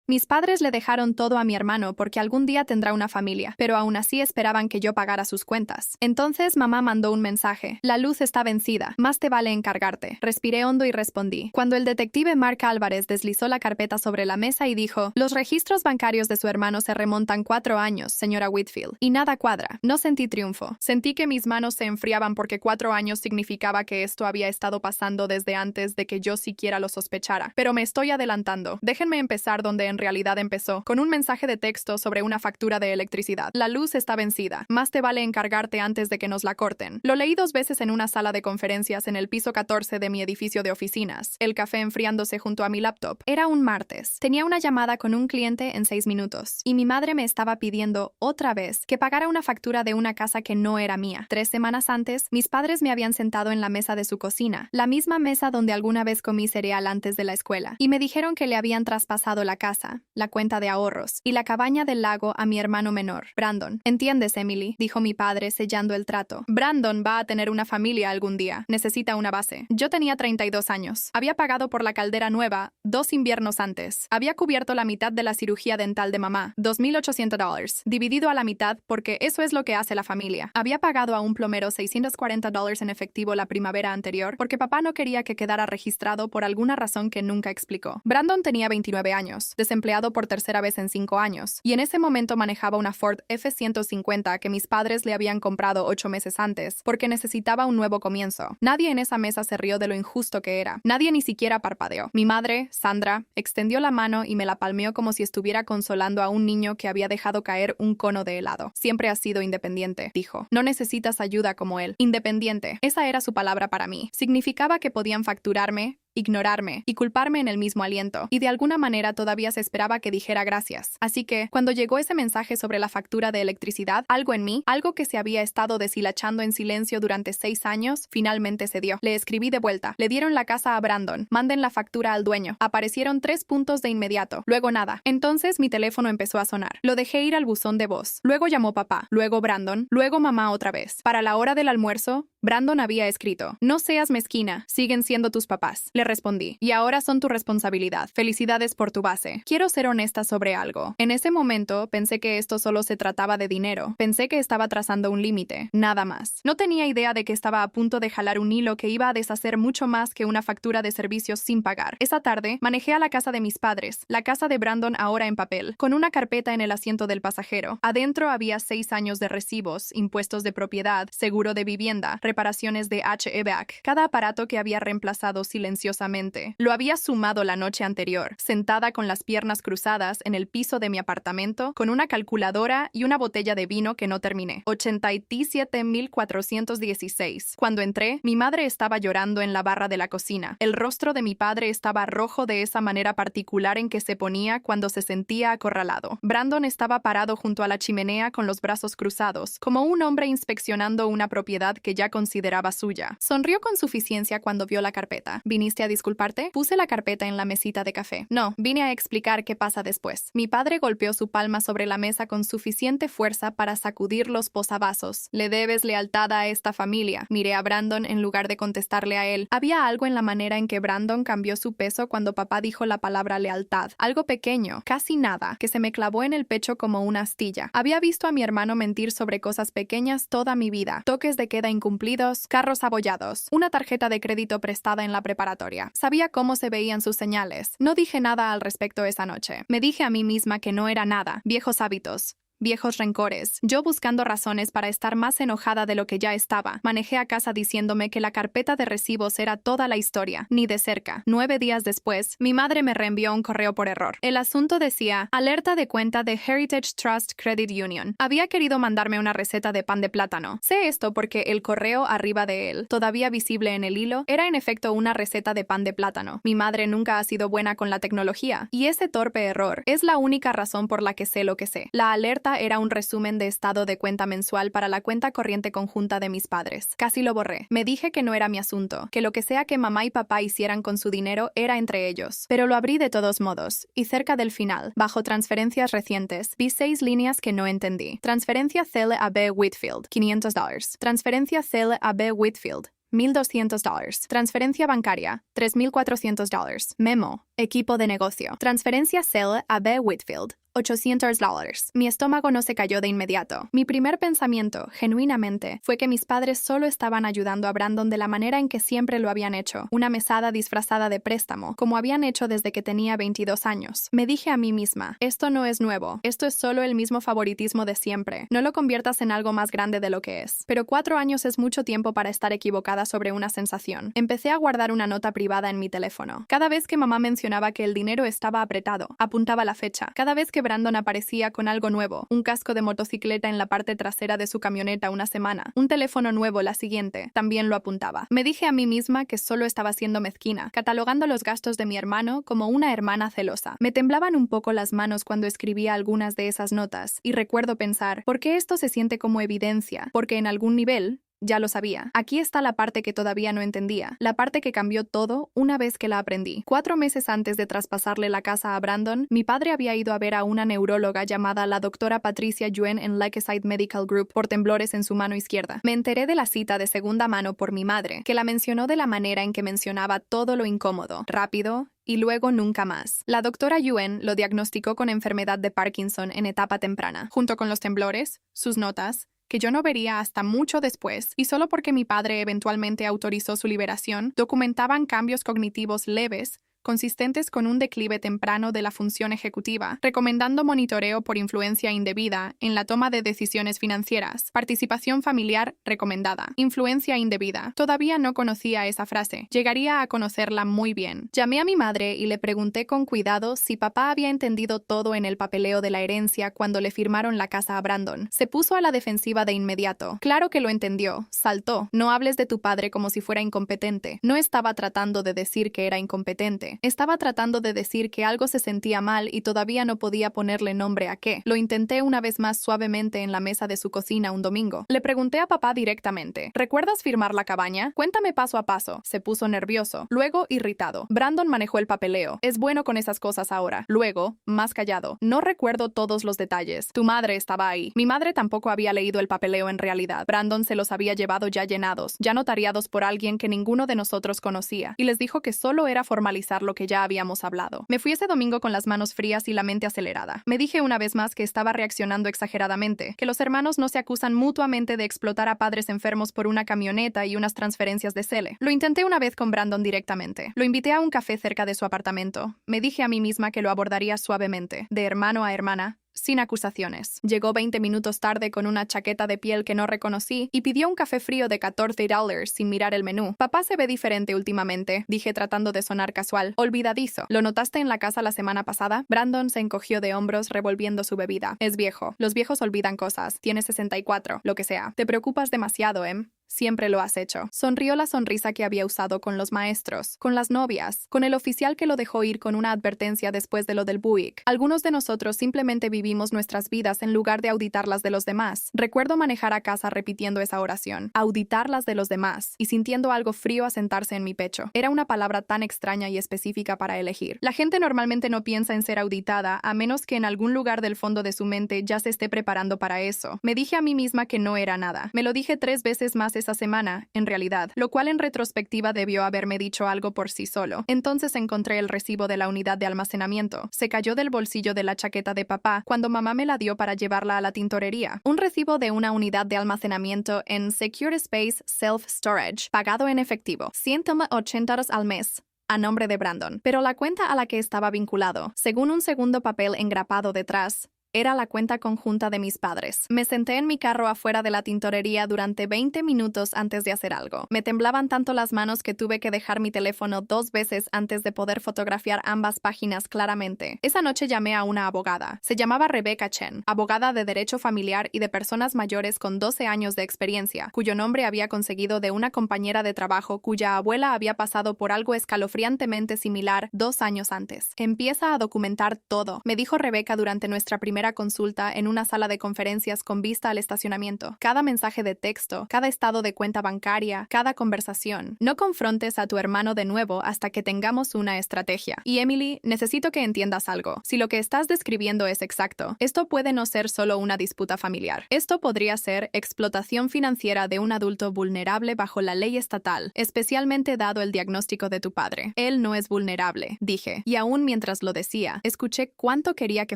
Mis padres le dejaron todo a mi hermano porque algún día tendrá una familia, pero aún así esperaban que yo pagara sus cuentas. Entonces mamá mandó un mensaje. La luz está vencida. Más te vale encargarte. Respiré hondo y respondí. Cuando el detective Mark Álvarez deslizó la carpeta sobre la mesa y dijo, los registros bancarios de su hermano se remontan 4 años, señora Whitfield, y nada cuadra. No sentí triunfo. Sentí que mis manos se enfriaban porque 4 años significaba que esto había estado pasando desde antes de que yo siquiera lo sospechara. Pero me estoy adelantando. Déjenme empezar donde en realidad empezó, con un mensaje de texto sobre una factura de electricidad. La luz está vencida. Más te vale encargarte antes de que nos la corten. Lo leí 2 veces en una sala de conferencias en el piso 14 de mi edificio de oficinas, el café enfriándose junto a mi laptop. Era un martes. Tenía una llamada con un cliente en 6 minutos, y mi madre me estaba pidiendo otra vez que pagara una factura de una casa que no era mía. 3 semanas antes, mis padres me habían sentado en la mesa de su cocina, la misma mesa donde alguna vez comí cereal antes de la escuela, y me dijeron que le habían traspasado la casa, la cuenta de ahorros y la cabaña del lago a mi hermano menor, Brandon. ¿Entiendes, Emily?, dijo mi padre sellando el trato. Brandon va a tener una familia algún día. Necesita una base. Yo tenía 32 años. Había pagado por la caldera nueva 2 inviernos antes. Había cubierto la mitad de la cirugía dental de mamá, $2,800, dividido a la mitad porque eso es lo que hace la familia. Había pagado a un plomero $640 en efectivo la primavera anterior porque papá no quería que quedara registrado por alguna razón que nunca explicó. Brandon tenía 29 años, desempleado por tercera vez en 5 años, y en ese momento manejaba una Ford F-150 que mis padres le habían comprado 8 meses antes porque necesitaba un nuevo comienzo. Nadie en esa mesa se rió de lo injusto que era. Nadie ni siquiera parpadeó. Mi madre, Sandra, extendió la mano y me la palmeó como si estuviera consolando a un niño que había dejado caer un cono de helado. Siempre has sido independiente, dijo. No necesitas ayuda como él. Independiente. Esa era su palabra para mí. Significaba que podían facturarme, ignorarme y culparme en el mismo aliento, y de alguna manera todavía se esperaba que dijera gracias. Así que, cuando llegó ese mensaje sobre la factura de electricidad, algo en mí, algo que se había estado deshilachando en silencio durante 6 años, finalmente cedió. Le escribí de vuelta. Le dieron la casa a Brandon. Manden la factura al dueño. Aparecieron 3 puntos de inmediato. Luego nada. Entonces mi teléfono empezó a sonar. Lo dejé ir al buzón de voz. Luego llamó papá. Luego Brandon. Luego mamá otra vez. Para la hora del almuerzo, Brandon había escrito, no seas mezquina, siguen siendo tus papás. Le respondí, y ahora son tu responsabilidad. Felicidades por tu base. Quiero ser honesta sobre algo. En ese momento pensé que esto solo se trataba de dinero. Pensé que estaba trazando un límite. Nada más. No tenía idea de que estaba a punto de jalar un hilo que iba a deshacer mucho más que una factura de servicios sin pagar. Esa tarde, manejé a la casa de mis padres, la casa de Brandon ahora en papel, con una carpeta en el asiento del pasajero. Adentro había 6 años de recibos, impuestos de propiedad, seguro de vivienda, reparaciones de HVAC, cada aparato que había reemplazado silenciosamente. Lo había sumado la noche anterior, sentada con las piernas cruzadas en el piso de mi apartamento, con una calculadora y una botella de vino que no terminé. 87,416. Cuando entré, mi madre estaba llorando en la barra de la cocina. El rostro de mi padre estaba rojo de esa manera particular en que se ponía cuando se sentía acorralado. Brandon estaba parado junto a la chimenea con los brazos cruzados, como un hombre inspeccionando una propiedad que ya consideraba suya. Sonrió con suficiencia cuando vio la carpeta. ¿Viniste a disculparte? Puse la carpeta en la mesita de café. No, vine a explicar qué pasa después. Mi padre golpeó su palma sobre la mesa con suficiente fuerza para sacudir los posavasos. Le debes lealtad a esta familia. Miré a Brandon en lugar de contestarle a él. Había algo en la manera en que Brandon cambió su peso cuando papá dijo la palabra lealtad. Algo pequeño, casi nada, que se me clavó en el pecho como una astilla. Había visto a mi hermano mentir sobre cosas pequeñas toda mi vida. Toques de queda incumplidos, carros abollados, una tarjeta de crédito prestada en la preparatoria. Sabía cómo se veían sus señales. No dije nada al respecto esa noche. Me dije a mí misma que no era nada. Viejos hábitos. Viejos rencores. Yo buscando razones para estar más enojada de lo que ya estaba. Manejé a casa diciéndome que la carpeta de recibos era toda la historia, ni de cerca. 9 días después, mi madre me reenvió un correo por error. El asunto decía, alerta de cuenta de Heritage Trust Credit Union. Había querido mandarme una receta de pan de plátano. Sé esto porque el correo arriba de él, todavía visible en el hilo, era en efecto una receta de pan de plátano. Mi madre nunca ha sido buena con la tecnología, y ese torpe error es la única razón por la que sé lo que sé. La alerta era un resumen de estado de cuenta mensual para la cuenta corriente conjunta de mis padres. Casi lo borré. Me dije que no era mi asunto, que lo que sea que mamá y papá hicieran con su dinero era entre ellos. Pero lo abrí de todos modos, y cerca del final, bajo transferencias recientes, vi 6 líneas que no entendí. Transferencia CL a B. Whitfield, $500. Transferencia CL a B. Whitfield, $1,200. Transferencia bancaria, $3,400. Memo, equipo de negocio. Transferencia Sale a B. Whitfield, $800. Mi estómago no se cayó de inmediato. Mi primer pensamiento, genuinamente, fue que mis padres solo estaban ayudando a Brandon de la manera en que siempre lo habían hecho, una mesada disfrazada de préstamo, como habían hecho desde que tenía 22 años. Me dije a mí misma, esto no es nuevo, esto es solo el mismo favoritismo de siempre. No lo conviertas en algo más grande de lo que es. Pero 4 años es mucho tiempo para estar equivocada sobre una sensación. Empecé a guardar una nota privada en mi teléfono. Cada vez que mamá mencionaba que el dinero estaba apretado, apuntaba la fecha. Cada vez que Brandon aparecía con algo nuevo, un casco de motocicleta en la parte trasera de su camioneta una semana, un teléfono nuevo la siguiente, también lo apuntaba. Me dije a mí misma que solo estaba siendo mezquina, catalogando los gastos de mi hermano como una hermana celosa. Me temblaban un poco las manos cuando escribía algunas de esas notas, y recuerdo pensar, ¿por qué esto se siente como evidencia? Porque en algún nivel ya lo sabía. Aquí está la parte que todavía no entendía, la parte que cambió todo una vez que la aprendí. 4 meses antes de traspasarle la casa a Brandon, mi padre había ido a ver a una neuróloga llamada la doctora Patricia Yuen en Lakeside Medical Group por temblores en su mano izquierda. Me enteré de la cita de segunda mano por mi madre, que la mencionó de la manera en que mencionaba todo lo incómodo, rápido, y luego nunca más. La doctora Yuen lo diagnosticó con enfermedad de Parkinson en etapa temprana, junto con los temblores, sus notas, que yo no vería hasta mucho después, y solo porque mi padre eventualmente autorizó su liberación, documentaban cambios cognitivos leves, consistentes con un declive temprano de la función ejecutiva, recomendando monitoreo por influencia indebida en la toma de decisiones financieras, participación familiar recomendada, influencia indebida. Todavía no conocía esa frase, llegaría a conocerla muy bien. Llamé a mi madre y le pregunté con cuidado si papá había entendido todo en el papeleo de la herencia cuando le firmaron la casa a Brandon. Se puso a la defensiva de inmediato. Claro que lo entendió, saltó. No hables de tu padre como si fuera incompetente. No estaba tratando de decir que era incompetente. Estaba tratando de decir que algo se sentía mal y todavía no podía ponerle nombre a qué. Lo intenté una vez más suavemente en la mesa de su cocina un domingo. Le pregunté a papá directamente, ¿recuerdas firmar la cabaña? Cuéntame paso a paso. Se puso nervioso, luego irritado. Brandon manejó el papeleo. Es bueno con esas cosas ahora. Luego, más callado. No recuerdo todos los detalles. Tu madre estaba ahí. Mi madre tampoco había leído el papeleo en realidad. Brandon se los había llevado ya llenados, ya notariados por alguien que ninguno de nosotros conocía, y les dijo que solo era formalizar lo que ya habíamos hablado. Me fui ese domingo con las manos frías y la mente acelerada. Me dije una vez más que estaba reaccionando exageradamente, que los hermanos no se acusan mutuamente de explotar a padres enfermos por una camioneta y unas transferencias de Cele. Lo intenté una vez con Brandon directamente. Lo invité a un café cerca de su apartamento. Me dije a mí misma que lo abordaría suavemente, de hermano a hermana, sin acusaciones. Llegó 20 minutos tarde con una chaqueta de piel que no reconocí y pidió un café frío de $14 sin mirar el menú. Papá se ve diferente últimamente, dije tratando de sonar casual. Olvidadizo. ¿Lo notaste en la casa la semana pasada? Brandon se encogió de hombros revolviendo su bebida. Es viejo. Los viejos olvidan cosas. Tiene 64, lo que sea. Te preocupas demasiado, ¿eh? Siempre lo has hecho. Sonrió la sonrisa que había usado con los maestros, con las novias, con el oficial que lo dejó ir con una advertencia después de lo del Buick. Algunos de nosotros simplemente vivimos nuestras vidas en lugar de auditar las de los demás. Recuerdo manejar a casa repitiendo esa oración, auditar las de los demás, y sintiendo algo frío asentarse en mi pecho. Era una palabra tan extraña y específica para elegir. La gente normalmente no piensa en ser auditada, a menos que en algún lugar del fondo de su mente ya se esté preparando para eso. Me dije a mí misma que no era nada. Me lo dije 3 veces más esa semana, en realidad, lo cual en retrospectiva debió haberme dicho algo por sí solo. Entonces encontré el recibo de la unidad de almacenamiento. Se cayó del bolsillo de la chaqueta de papá cuando mamá me la dio para llevarla a la tintorería. Un recibo de una unidad de almacenamiento en Secure Space Self Storage, pagado en efectivo, $180 al mes, a nombre de Brandon. Pero la cuenta a la que estaba vinculado, según un segundo papel engrapado detrás, era la cuenta conjunta de mis padres. Me senté en mi carro afuera de la tintorería durante 20 minutos antes de hacer algo. Me temblaban tanto las manos que tuve que dejar mi teléfono 2 veces antes de poder fotografiar ambas páginas claramente. Esa noche llamé a una abogada. Se llamaba Rebecca Chen, abogada de derecho familiar y de personas mayores con 12 años de experiencia, cuyo nombre había conseguido de una compañera de trabajo cuya abuela había pasado por algo escalofriantemente similar 2 años antes. Empieza a documentar todo, me dijo Rebecca durante nuestra primera primera consulta en una sala de conferencias con vista al estacionamiento. Cada mensaje de texto, cada estado de cuenta bancaria, cada conversación. No confrontes a tu hermano de nuevo hasta que tengamos una estrategia. Y Emily, necesito que entiendas algo. Si lo que estás describiendo es exacto, esto puede no ser solo una disputa familiar. Esto podría ser explotación financiera de un adulto vulnerable bajo la ley estatal, especialmente dado el diagnóstico de tu padre. Él no es vulnerable, dije, y aún mientras lo decía, escuché cuánto quería que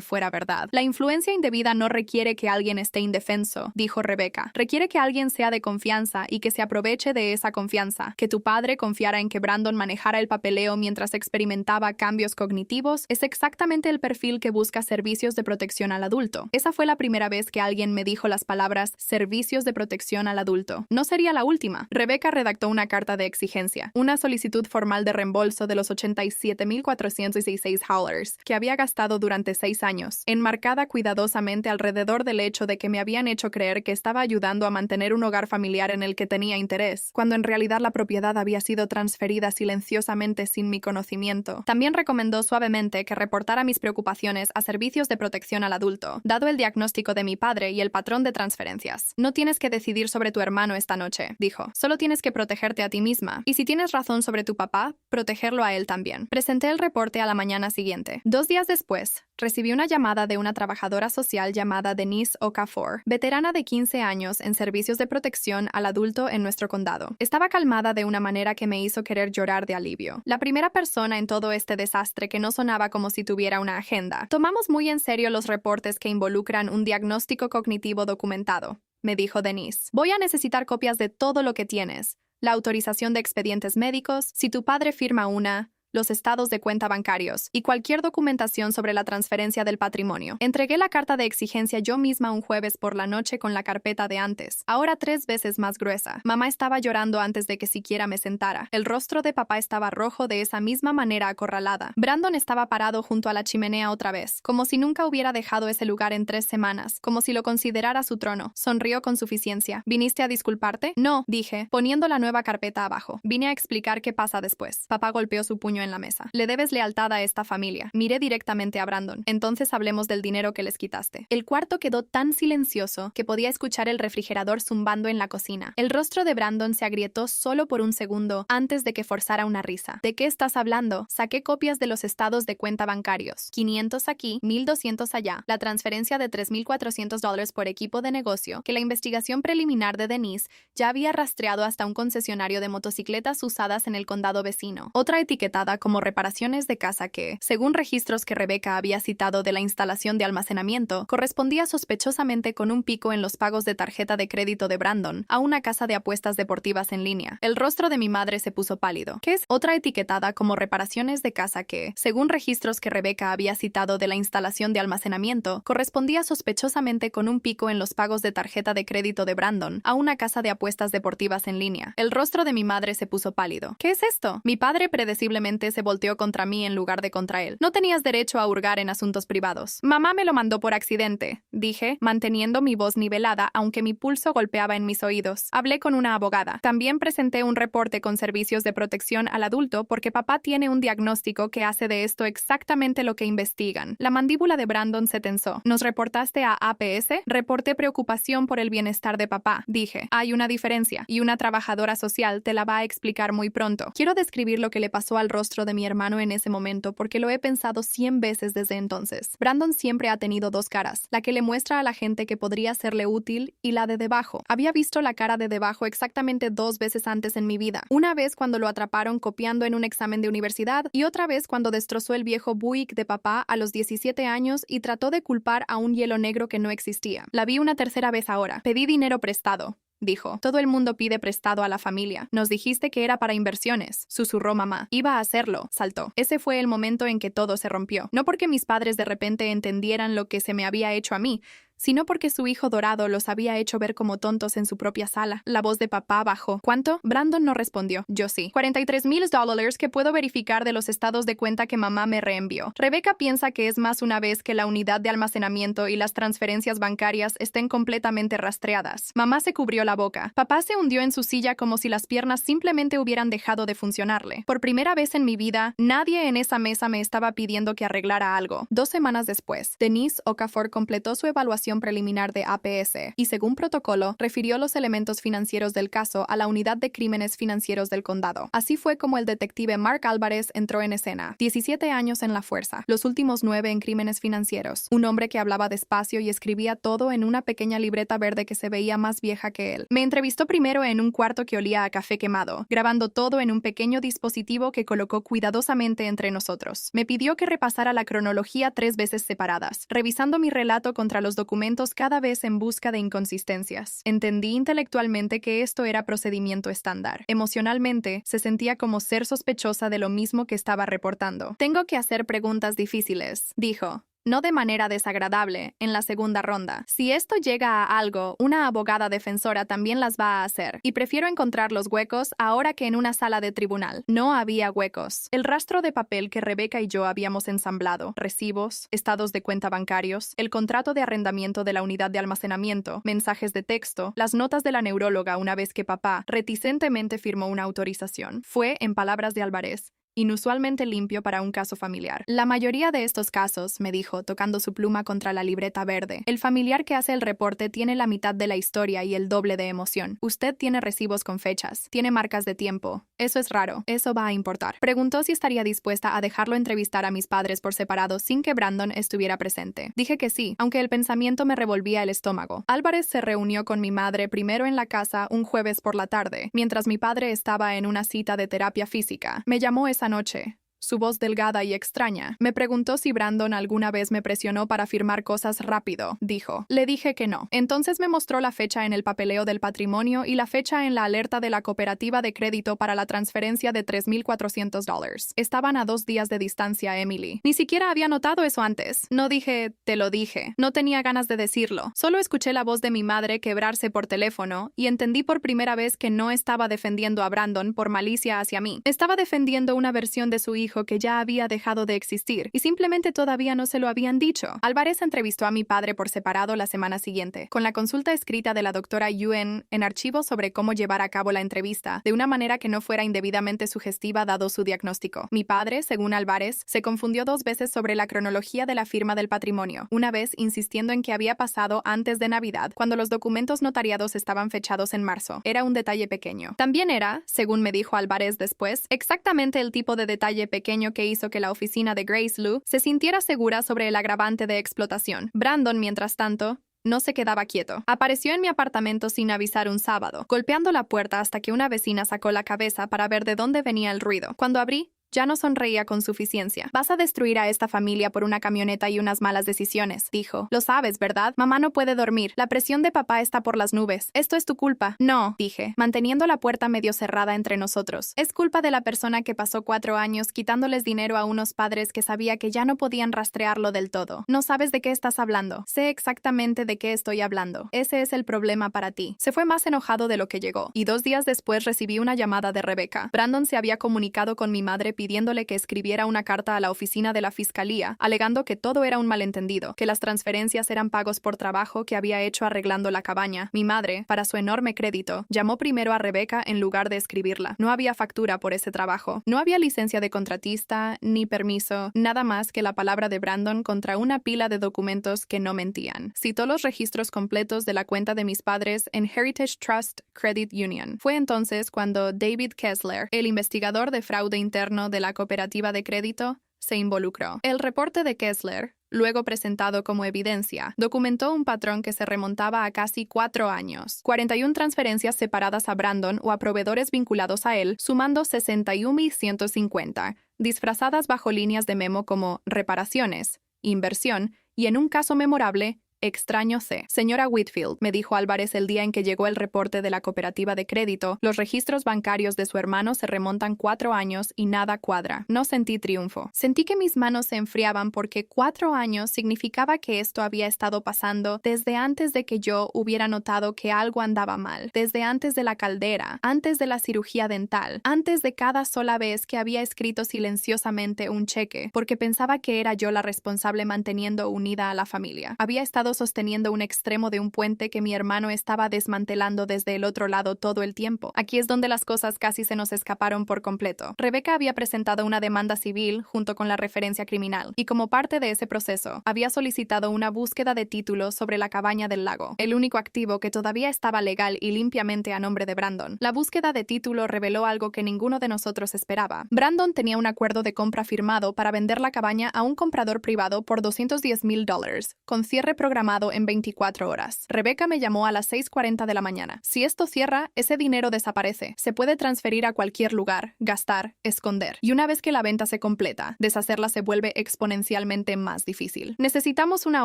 fuera verdad. La influencia indebida no requiere que alguien esté indefenso, dijo Rebecca. Requiere que alguien sea de confianza y que se aproveche de esa confianza. Que tu padre confiara en que Brandon manejara el papeleo mientras experimentaba cambios cognitivos es exactamente el perfil que busca servicios de protección al adulto. Esa fue la primera vez que alguien me dijo las palabras servicios de protección al adulto. No sería la última. Rebecca redactó una carta de exigencia, una solicitud formal de reembolso de los $87,416 que había gastado durante 6 años, enmarcada cuidadosamente alrededor del hecho de que me habían hecho creer que estaba ayudando a mantener un hogar familiar en el que tenía interés, cuando en realidad la propiedad había sido transferida silenciosamente sin mi conocimiento. También recomendó suavemente que reportara mis preocupaciones a servicios de protección al adulto, dado el diagnóstico de mi padre y el patrón de transferencias. No tienes que decidir sobre tu hermano esta noche, dijo. Solo tienes que protegerte a ti misma. Y si tienes razón sobre tu papá, protegerlo a él también. Presenté el reporte a la mañana siguiente. 2 días después, recibí una llamada de una trabajadora social llamada Denise Okafor, veterana de 15 años en servicios de protección al adulto en nuestro condado. Estaba calmada de una manera que me hizo querer llorar de alivio. La primera persona en todo este desastre que no sonaba como si tuviera una agenda. Tomamos muy en serio los reportes que involucran un diagnóstico cognitivo documentado, me dijo Denise. Voy a necesitar copias de todo lo que tienes. La autorización de expedientes médicos, si tu padre firma una, los estados de cuenta bancarios y cualquier documentación sobre la transferencia del patrimonio. Entregué la carta de exigencia yo misma un jueves por la noche con la carpeta de antes, ahora 3 veces más gruesa. Mamá estaba llorando antes de que siquiera me sentara. El rostro de papá estaba rojo de esa misma manera acorralada. Brandon estaba parado junto a la chimenea otra vez, como si nunca hubiera dejado ese lugar en 3 semanas, como si lo considerara su trono. Sonrió con suficiencia. ¿Viniste a disculparte? No, dije, poniendo la nueva carpeta abajo. Vine a explicar qué pasa después. Papá golpeó su puño en la mesa. Le debes lealtad a esta familia. Miré directamente a Brandon. Entonces hablemos del dinero que les quitaste. El cuarto quedó tan silencioso que podía escuchar el refrigerador zumbando en la cocina. El rostro de Brandon se agrietó solo por un segundo antes de que forzara una risa. ¿De qué estás hablando? Saqué copias de los estados de cuenta bancarios. 500 aquí, 1,200 allá. La transferencia de $3,400 por equipo de negocio que la investigación preliminar de Denise ya había rastreado hasta un concesionario de motocicletas usadas en el condado vecino. Otra etiquetada como reparaciones de casa que, según registros que Rebecca había citado de la instalación de almacenamiento, correspondía sospechosamente con un pico en los pagos de tarjeta de crédito de Brandon a una casa de apuestas deportivas en línea. El rostro de mi madre se puso pálido. ¿Qué es? Otra etiquetada como reparaciones de casa que, según registros que Rebecca había citado de la instalación de almacenamiento, correspondía sospechosamente con un pico en los pagos de tarjeta de crédito de Brandon a una casa de apuestas deportivas en línea. El rostro de mi madre se puso pálido. ¿Qué es esto? Mi padre predeciblemente se volteó contra mí en lugar de contra él. No tenías derecho a hurgar en asuntos privados. Mamá me lo mandó por accidente, dije, manteniendo mi voz nivelada aunque mi pulso golpeaba en mis oídos. Hablé con una abogada. También presenté un reporte con servicios de protección al adulto porque papá tiene un diagnóstico que hace de esto exactamente lo que investigan. La mandíbula de Brandon se tensó. ¿Nos reportaste a APS? Reporté preocupación por el bienestar de papá, dije. Hay una diferencia y una trabajadora social te la va a explicar muy pronto. Quiero describir lo que le pasó al rostro de mi hermano en ese momento porque lo he pensado 100 veces desde entonces. Brandon siempre ha tenido 2 caras, la que le muestra a la gente que podría serle útil y la de debajo. Había visto la cara de debajo exactamente 2 veces antes en mi vida. Una vez cuando lo atraparon copiando en un examen de universidad y otra vez cuando destrozó el viejo Buick de papá a los 17 años y trató de culpar a un hielo negro que no existía. La vi una tercera vez ahora. Pedí dinero prestado, dijo. Todo el mundo pide prestado a la familia. Nos dijiste que era para inversiones, susurró mamá. Iba a hacerlo, saltó. Ese fue el momento en que todo se rompió. No porque mis padres de repente entendieran lo que se me había hecho a mí, sino porque su hijo dorado los había hecho ver como tontos en su propia sala. La voz de papá bajó. ¿Cuánto? Brandon no respondió. Yo sí. $43,000 que puedo verificar de los estados de cuenta que mamá me reenvió. Rebecca piensa que es más una vez que la unidad de almacenamiento y las transferencias bancarias estén completamente rastreadas. Mamá se cubrió la boca. Papá se hundió en su silla como si las piernas simplemente hubieran dejado de funcionarle. Por primera vez en mi vida, nadie en esa mesa me estaba pidiendo que arreglara algo. 2 semanas después, Denise Okafor completó su evaluación preliminar de APS y, según protocolo, refirió los elementos financieros del caso a la unidad de crímenes financieros del condado. Así fue como el detective Mark Álvarez entró en escena. 17 años en la fuerza, los últimos 9 en crímenes financieros. Un hombre que hablaba despacio y escribía todo en una pequeña libreta verde que se veía más vieja que él. Me entrevistó primero en un cuarto que olía a café quemado, grabando todo en un pequeño dispositivo que colocó cuidadosamente entre nosotros. Me pidió que repasara la cronología 3 veces separadas, revisando mi relato contra los documentos cada vez en busca de inconsistencias. Entendí intelectualmente que esto era procedimiento estándar. Emocionalmente, se sentía como ser sospechosa de lo mismo que estaba reportando. Tengo que hacer preguntas difíciles, dijo. No de manera desagradable, en la segunda ronda. Si esto llega a algo, una abogada defensora también las va a hacer. Y prefiero encontrar los huecos ahora que en una sala de tribunal. No había huecos. El rastro de papel que Rebecca y yo habíamos ensamblado, recibos, estados de cuenta bancarios, el contrato de arrendamiento de la unidad de almacenamiento, mensajes de texto, las notas de la neuróloga una vez que papá reticentemente firmó una autorización. Fue, en palabras de Álvarez, inusualmente limpio para un caso familiar. La mayoría de estos casos, me dijo, tocando su pluma contra la libreta verde, el familiar que hace el reporte tiene la mitad de la historia y el doble de emoción. Usted tiene recibos con fechas, tiene marcas de tiempo. Eso es raro. Eso va a importar. Preguntó si estaría dispuesta a dejarlo entrevistar a mis padres por separado sin que Brandon estuviera presente. Dije que sí, aunque el pensamiento me revolvía el estómago. Álvarez se reunió con mi madre primero en la casa un jueves por la tarde, mientras mi padre estaba en una cita de terapia física. Me llamó esa noche. Su voz delgada y extraña. Me preguntó si Brandon alguna vez me presionó para firmar cosas rápido, dijo. Le dije que no. Entonces me mostró la fecha en el papeleo del patrimonio y la fecha en la alerta de la cooperativa de crédito para la transferencia de $3,400. Estaban a 2 días de distancia, Emily. Ni siquiera había notado eso antes. No dije, te lo dije. No tenía ganas de decirlo. Solo escuché la voz de mi madre quebrarse por teléfono y entendí por primera vez que no estaba defendiendo a Brandon por malicia hacia mí. Estaba defendiendo una versión de su hijo que ya había dejado de existir y simplemente todavía no se lo habían dicho. Álvarez entrevistó a mi padre por separado la semana siguiente, con la consulta escrita de la doctora Yuen en archivos sobre cómo llevar a cabo la entrevista, de una manera que no fuera indebidamente sugestiva dado su diagnóstico. Mi padre, según Álvarez, se confundió 2 veces sobre la cronología de la firma del patrimonio, una vez insistiendo en que había pasado antes de Navidad, cuando los documentos notariados estaban fechados en marzo. Era un detalle pequeño. También era, según me dijo Álvarez después, exactamente el tipo de detalle pequeño que hizo que la oficina de Grace Liu se sintiera segura sobre el agravante de explotación. Brandon, mientras tanto, no se quedaba quieto. Apareció en mi apartamento sin avisar un sábado, golpeando la puerta hasta que una vecina sacó la cabeza para ver de dónde venía el ruido. Cuando abrí, ya no sonreía con suficiencia. Vas a destruir a esta familia por una camioneta y unas malas decisiones, dijo. Lo sabes, ¿verdad? Mamá no puede dormir. La presión de papá está por las nubes. Esto es tu culpa. No, dije, manteniendo la puerta medio cerrada entre nosotros. Es culpa de la persona que pasó 4 años quitándoles dinero a unos padres que sabía que ya no podían rastrearlo del todo. No sabes de qué estás hablando. Sé exactamente de qué estoy hablando. Ese es el problema para ti. Se fue más enojado de lo que llegó, y 2 días después recibí una llamada de Rebecca. Brandon se había comunicado con mi madre pidiéndole que escribiera una carta a la oficina de la fiscalía, alegando que todo era un malentendido, que las transferencias eran pagos por trabajo que había hecho arreglando la cabaña. Mi madre, para su enorme crédito, llamó primero a Rebecca en lugar de escribirla. No había factura por ese trabajo. No había licencia de contratista, ni permiso, nada más que la palabra de Brandon contra una pila de documentos que no mentían. Citó los registros completos de la cuenta de mis padres en Heritage Trust Credit Union. Fue entonces cuando David Kessler, el investigador de fraude interno de la cooperativa de crédito, se involucró. El reporte de Kessler, luego presentado como evidencia, documentó un patrón que se remontaba a casi 4 años. 41 transferencias separadas a Brandon o a proveedores vinculados a él, sumando 61,150, disfrazadas bajo líneas de memo como reparaciones, inversión y, en un caso memorable, Extraño C. Señora Whitfield, me dijo Álvarez el día en que llegó el reporte de la cooperativa de crédito, los registros bancarios de su hermano se remontan 4 años y nada cuadra. No sentí triunfo. Sentí que mis manos se enfriaban porque 4 años significaba que esto había estado pasando desde antes de que yo hubiera notado que algo andaba mal, desde antes de la caldera, antes de la cirugía dental, antes de cada sola vez que había escrito silenciosamente un cheque, porque pensaba que era yo la responsable manteniendo unida a la familia. Había estado sosteniendo un extremo de un puente que mi hermano estaba desmantelando desde el otro lado todo el tiempo. Aquí es donde las cosas casi se nos escaparon por completo. Rebeca había presentado una demanda civil junto con la referencia criminal, y como parte de ese proceso, había solicitado una búsqueda de títulos sobre la cabaña del lago, el único activo que todavía estaba legal y limpiamente a nombre de Brandon. La búsqueda de título reveló algo que ninguno de nosotros esperaba. Brandon tenía un acuerdo de compra firmado para vender la cabaña a un comprador privado por $210,000, con cierre programado en 24 horas. Rebeca me llamó a las 6:40 de la mañana. Si esto cierra, ese dinero desaparece. Se puede transferir a cualquier lugar, gastar, esconder. Y una vez que la venta se completa, deshacerla se vuelve exponencialmente más difícil. Necesitamos una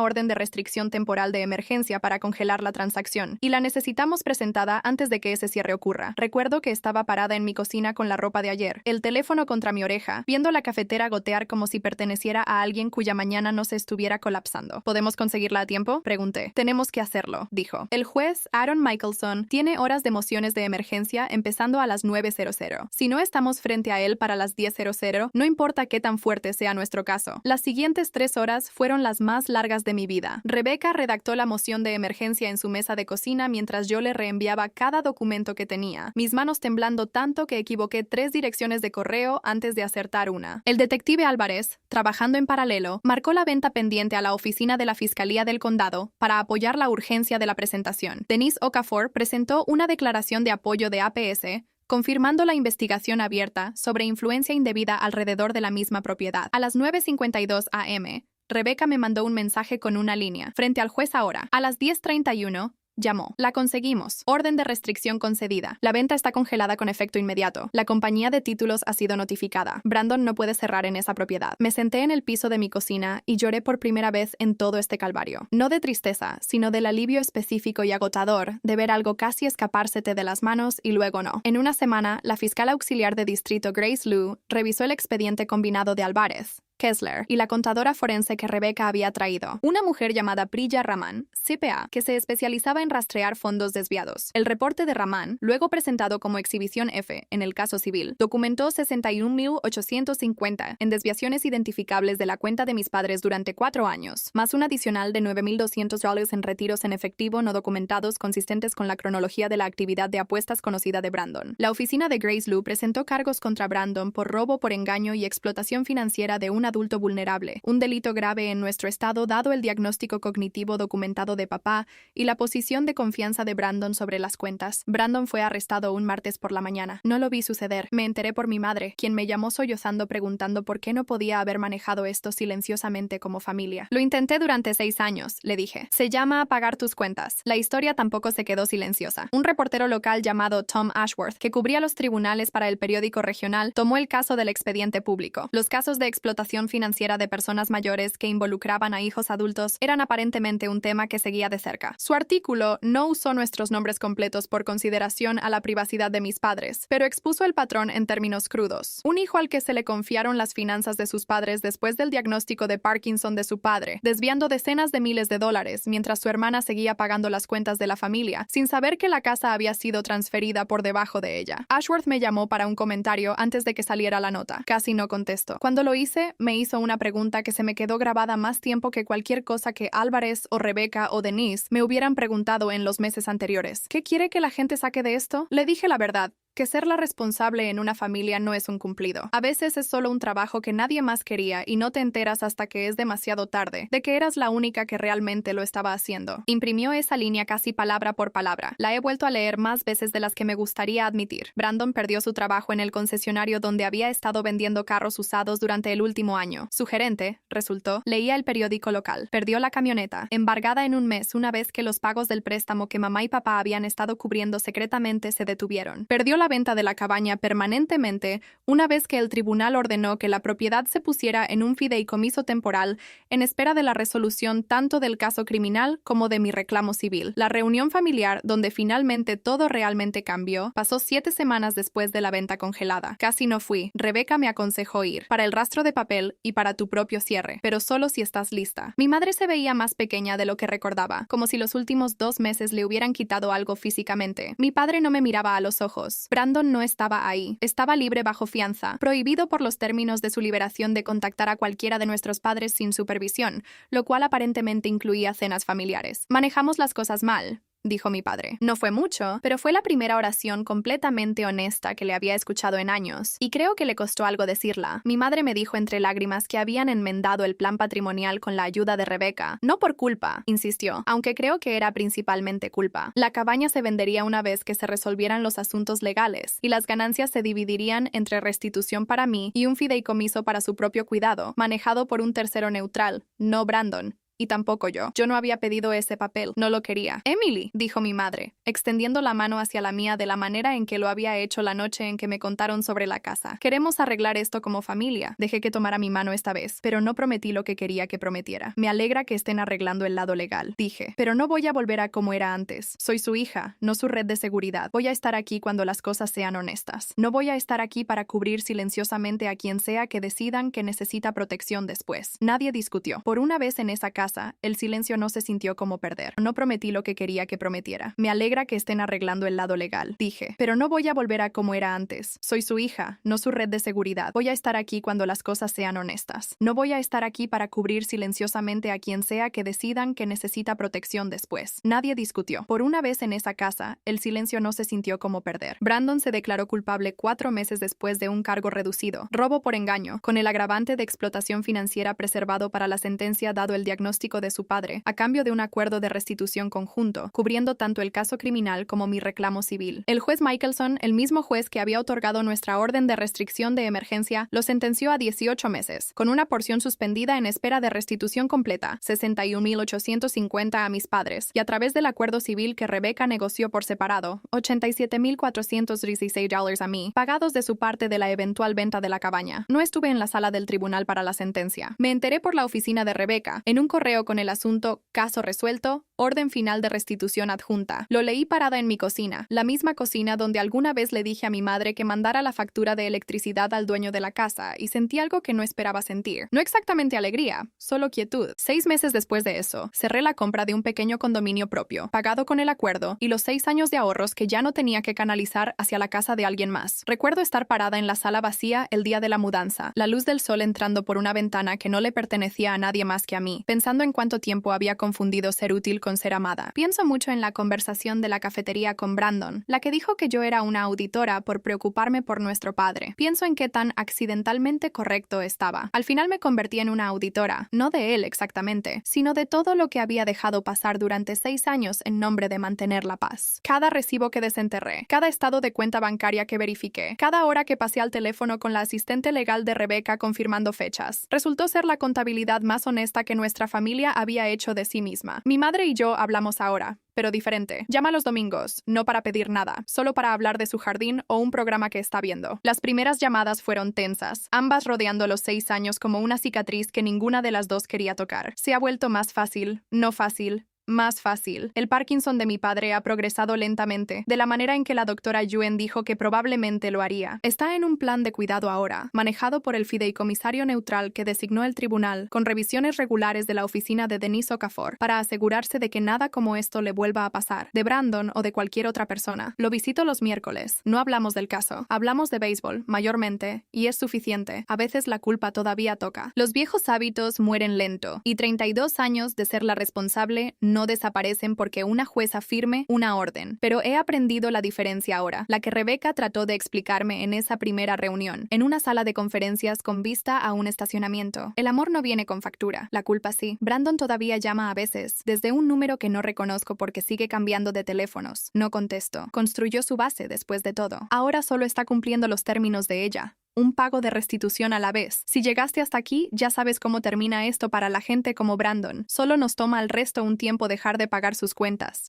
orden de restricción temporal de emergencia para congelar la transacción, y la necesitamos presentada antes de que ese cierre ocurra. Recuerdo que estaba parada en mi cocina con la ropa de ayer, el teléfono contra mi oreja, viendo la cafetera gotear como si perteneciera a alguien cuya mañana no se estuviera colapsando. ¿Podemos conseguirla a tiempo?, pregunté. Tenemos que hacerlo, dijo. El juez, Aaron Michelson, tiene horas de mociones de emergencia empezando a las 9:00. Si no estamos frente a él para las 10:00, no importa qué tan fuerte sea nuestro caso. Las siguientes 3 horas fueron las más largas de mi vida. Rebeca redactó la moción de emergencia en su mesa de cocina mientras yo le reenviaba cada documento que tenía, mis manos temblando tanto que equivoqué 3 direcciones de correo antes de acertar una. El detective Álvarez, trabajando en paralelo, marcó la venta pendiente a la oficina de la Fiscalía del Condado para apoyar la urgencia de la presentación. Denise Okafor presentó una declaración de apoyo de APS, confirmando la investigación abierta sobre influencia indebida alrededor de la misma propiedad. A las 9:52 a.m., Rebeca me mandó un mensaje con una línea. Frente al juez ahora. A las 10:31, llamó. La conseguimos. Orden de restricción concedida. La venta está congelada con efecto inmediato. La compañía de títulos ha sido notificada. Brandon no puede cerrar en esa propiedad. Me senté en el piso de mi cocina y lloré por primera vez en todo este calvario. No de tristeza, sino del alivio específico y agotador de ver algo casi escapársete de las manos y luego no. En una semana, la fiscal auxiliar de distrito Grace Liu revisó el expediente combinado de Álvarez, Kessler y la contadora forense que Rebeca había traído, una mujer llamada Priya Raman, CPA, que se especializaba en rastrear fondos desviados. El reporte de Raman, luego presentado como exhibición F en el caso civil, documentó 61,850 en desviaciones identificables de la cuenta de mis padres durante 4 años, más un adicional de $9,200 en retiros en efectivo no documentados consistentes con la cronología de la actividad de apuestas conocida de Brandon. La oficina de Grace Liu presentó cargos contra Brandon por robo por engaño y explotación financiera de un adulto vulnerable, un delito grave en nuestro estado dado el diagnóstico cognitivo documentado de papá y la posición de confianza de Brandon sobre las cuentas. Brandon fue arrestado un martes por la mañana. No lo vi suceder. Me enteré por mi madre, quien me llamó sollozando preguntando por qué no podía haber manejado esto silenciosamente como familia. Lo intenté durante 6 años, le dije. Se llama pagar tus cuentas. La historia tampoco se quedó silenciosa. Un reportero local llamado Tom Ashworth, que cubría los tribunales para el periódico regional, tomó el caso del expediente público. Los casos de explotación financiera de personas mayores que involucraban a hijos adultos eran aparentemente un tema que seguía de cerca. Su artículo no usó nuestros nombres completos por consideración a la privacidad de mis padres, pero expuso el patrón en términos crudos. Un hijo al que se le confiaron las finanzas de sus padres después del diagnóstico de Parkinson de su padre, desviando decenas de miles de dólares mientras su hermana seguía pagando las cuentas de la familia, sin saber que la casa había sido transferida por debajo de ella. Ashworth me llamó para un comentario antes de que saliera la nota. Casi no contestó. Cuando lo hice, me hizo una pregunta que se me quedó grabada más tiempo que cualquier cosa que Álvarez o Rebeca o Denise me hubieran preguntado en los meses anteriores. ¿Qué quiere que la gente saque de esto? Le dije la verdad, que ser la responsable en una familia no es un cumplido. A veces es solo un trabajo que nadie más quería y no te enteras hasta que es demasiado tarde de que eras la única que realmente lo estaba haciendo. Imprimió esa línea casi palabra por palabra. La he vuelto a leer más veces de las que me gustaría admitir. Brandon perdió su trabajo en el concesionario donde había estado vendiendo carros usados durante el último año. Su gerente, resultó, leía el periódico local. Perdió la camioneta, embargada en un mes una vez que los pagos del préstamo que mamá y papá habían estado cubriendo secretamente se detuvieron. Perdió la venta de la cabaña permanentemente una vez que el tribunal ordenó que la propiedad se pusiera en un fideicomiso temporal en espera de la resolución tanto del caso criminal como de mi reclamo civil. La reunión familiar, donde finalmente todo realmente cambió, pasó 7 semanas después de la venta congelada. Casi no fui. Rebeca me aconsejó ir, para el rastro de papel y para tu propio cierre, pero solo si estás lista. Mi madre se veía más pequeña de lo que recordaba, como si los últimos 2 meses le hubieran quitado algo físicamente. Mi padre no me miraba a los ojos. Brandon no estaba ahí. Estaba libre bajo fianza, prohibido por los términos de su liberación de contactar a cualquiera de nuestros padres sin supervisión, lo cual aparentemente incluía cenas familiares. Manejamos las cosas mal, dijo mi padre. No fue mucho, pero fue la primera oración completamente honesta que le había escuchado en años, y creo que le costó algo decirla. Mi madre me dijo entre lágrimas que habían enmendado el plan patrimonial con la ayuda de Rebeca. No por culpa, insistió, aunque creo que era principalmente culpa. La cabaña se vendería una vez que se resolvieran los asuntos legales, y las ganancias se dividirían entre restitución para mí y un fideicomiso para su propio cuidado, manejado por un tercero neutral, no Brandon. Y tampoco yo. Yo no había pedido ese papel. No lo quería. Emily, dijo mi madre, extendiendo la mano hacia la mía de la manera en que lo había hecho la noche en que me contaron sobre la casa. Queremos arreglar esto como familia. Dejé que tomara mi mano esta vez, pero no prometí lo que quería que prometiera. Me alegra que estén arreglando el lado legal, dije, pero no voy a volver a como era antes. Soy su hija, no su red de seguridad. Voy a estar aquí cuando las cosas sean honestas. No voy a estar aquí para cubrir silenciosamente a quien sea que decidan que necesita protección después. Nadie discutió. Por una vez en esa casa, el silencio no se sintió como perder. No prometí lo que quería que prometiera. Me alegra que estén arreglando el lado legal, dije, pero no voy a volver a como era antes. Soy su hija, no su red de seguridad. Voy a estar aquí cuando las cosas sean honestas. No voy a estar aquí para cubrir silenciosamente a quien sea que decidan que necesita protección después. Nadie discutió. Por una vez en esa casa, el silencio no se sintió como perder. Brandon se declaró culpable 4 meses después de un cargo reducido, robo por engaño, con el agravante de explotación financiera preservado para la sentencia dado el diagnóstico de su padre, a cambio de un acuerdo de restitución conjunto, cubriendo tanto el caso criminal como mi reclamo civil. El juez Michelson, el mismo juez que había otorgado nuestra orden de restricción de emergencia, lo sentenció a 18 meses, con una porción suspendida en espera de restitución completa, 61,850 a mis padres, y a través del acuerdo civil que Rebeca negoció por separado, $87,416 a mí, pagados de su parte de la eventual venta de la cabaña. No estuve en la sala del tribunal para la sentencia. Me enteré por la oficina de Rebeca, en un correo con el asunto caso resuelto, orden final de restitución adjunta. Lo leí parada en mi cocina, la misma cocina donde alguna vez le dije a mi madre que mandara la factura de electricidad al dueño de la casa, y sentí algo que no esperaba sentir. No exactamente alegría, solo quietud. 6 meses después de eso, cerré la compra de un pequeño condominio propio, pagado con el acuerdo, y los 6 años de ahorros que ya no tenía que canalizar hacia la casa de alguien más. Recuerdo estar parada en la sala vacía el día de la mudanza, la luz del sol entrando por una ventana que no le pertenecía a nadie más que a mí, pensando en cuánto tiempo había confundido ser útil con ser amada. Pienso mucho en la conversación de la cafetería con Brandon, la que dijo que yo era una auditora por preocuparme por nuestro padre. Pienso en qué tan accidentalmente correcto estaba. Al final me convertí en una auditora, no de él exactamente, sino de todo lo que había dejado pasar durante 6 años en nombre de mantener la paz. Cada recibo que desenterré, cada estado de cuenta bancaria que verifiqué, cada hora que pasé al teléfono con la asistente legal de Rebeca confirmando fechas, resultó ser la contabilidad más honesta que nuestra familia había hecho de sí misma. Mi madre y yo hablamos ahora, pero diferente. Llama los domingos, no para pedir nada, solo para hablar de su jardín o un programa que está viendo. Las primeras llamadas fueron tensas, ambas rodeando los 6 años como una cicatriz que ninguna de las dos quería tocar. Se ha vuelto más fácil, no fácil, más fácil. El Parkinson de mi padre ha progresado lentamente, de la manera en que la doctora Yuen dijo que probablemente lo haría. Está en un plan de cuidado ahora, manejado por el fideicomisario neutral que designó el tribunal, con revisiones regulares de la oficina de Denise Okafor, para asegurarse de que nada como esto le vuelva a pasar, de Brandon o de cualquier otra persona. Lo visito los miércoles. No hablamos del caso. Hablamos de béisbol, mayormente, y es suficiente. A veces la culpa todavía toca. Los viejos hábitos mueren lento, y 32 años de ser la responsable no desaparecen porque una jueza firme una orden. Pero he aprendido la diferencia ahora, la que Rebeca trató de explicarme en esa primera reunión, en una sala de conferencias con vista a un estacionamiento. El amor no viene con factura, la culpa sí. Brandon todavía llama a veces, desde un número que no reconozco porque sigue cambiando de teléfonos. No contesto. Construyó su base después de todo. Ahora solo está cumpliendo los términos de ella. Un pago de restitución a la vez. Si llegaste hasta aquí, ya sabes cómo termina esto para la gente como Brandon. Solo nos toma al resto un tiempo dejar de pagar sus cuentas.